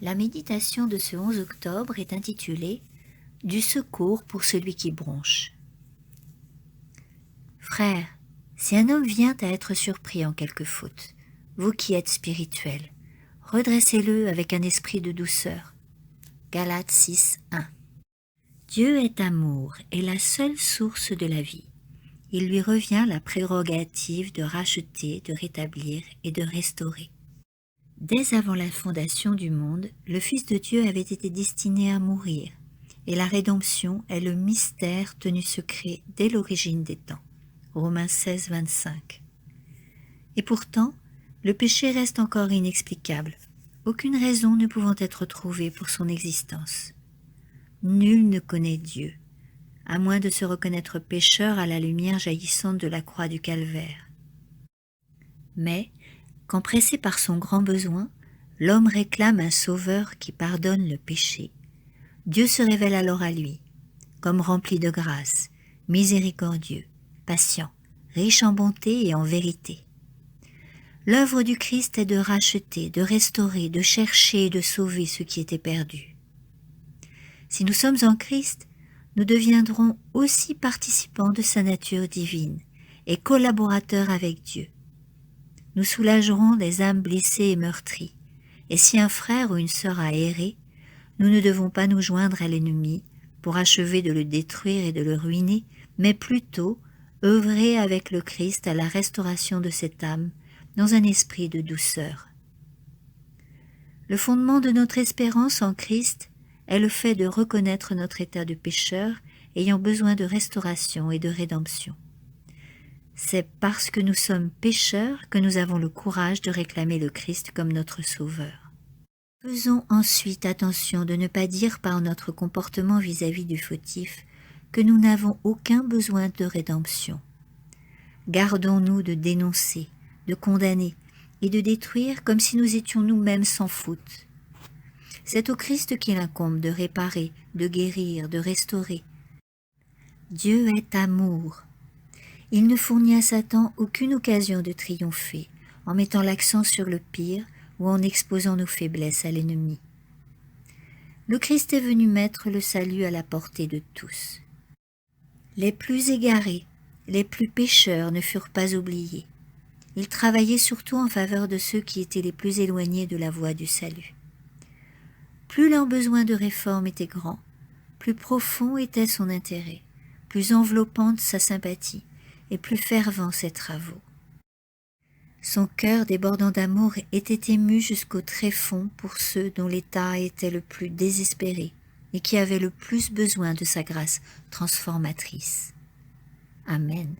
La méditation de ce 11 octobre est intitulée « Du secours pour celui qui bronche ». Frères, si un homme vient à être surpris en quelque faute, vous qui êtes spirituels, redressez-le avec un esprit de douceur. Galates 6, 1. Dieu est amour et la seule source de la vie. Il lui revient la prérogative de racheter, de rétablir et de restaurer. Dès avant la fondation du monde, le Fils de Dieu avait été destiné à mourir, et la rédemption est le mystère tenu secret dès l'origine des temps. Romains 16, 25. Et pourtant, le péché reste encore inexplicable, aucune raison ne pouvant être trouvée pour son existence. Nul ne connaît Dieu, à moins de se reconnaître pécheur à la lumière jaillissante de la croix du calvaire. Mais, quand pressé par son grand besoin, l'homme réclame un sauveur qui pardonne le péché. Dieu se révèle alors à lui, comme rempli de grâce, miséricordieux, patient, riche en bonté et en vérité. L'œuvre du Christ est de racheter, de restaurer, de chercher et de sauver ce qui était perdu. Si nous sommes en Christ, nous deviendrons aussi participants de sa nature divine et collaborateurs avec Dieu. Nous soulagerons les âmes blessées et meurtries, et si un frère ou une sœur a erré, nous ne devons pas nous joindre à l'ennemi pour achever de le détruire et de le ruiner, mais plutôt œuvrer avec le Christ à la restauration de cette âme dans un esprit de douceur. Le fondement de notre espérance en Christ est le fait de reconnaître notre état de pécheur ayant besoin de restauration et de rédemption. C'est parce que nous sommes pécheurs que nous avons le courage de réclamer le Christ comme notre Sauveur. Faisons ensuite attention de ne pas dire par notre comportement vis-à-vis du fautif que nous n'avons aucun besoin de rédemption. Gardons-nous de dénoncer, de condamner et de détruire comme si nous étions nous-mêmes sans faute. C'est au Christ qu'il incombe de réparer, de guérir, de restaurer. Dieu est amour. Il ne fournit à Satan aucune occasion de triompher, en mettant l'accent sur le pire ou en exposant nos faiblesses à l'ennemi. Le Christ est venu mettre le salut à la portée de tous. Les plus égarés, les plus pécheurs ne furent pas oubliés. Il travaillait surtout en faveur de ceux qui étaient les plus éloignés de la voie du salut. Plus leur besoin de réforme était grand, plus profond était son intérêt, plus enveloppante sa sympathie, et plus fervents ses travaux. Son cœur débordant d'amour était ému jusqu'au tréfonds pour ceux dont l'état était le plus désespéré et qui avaient le plus besoin de sa grâce transformatrice. Amen.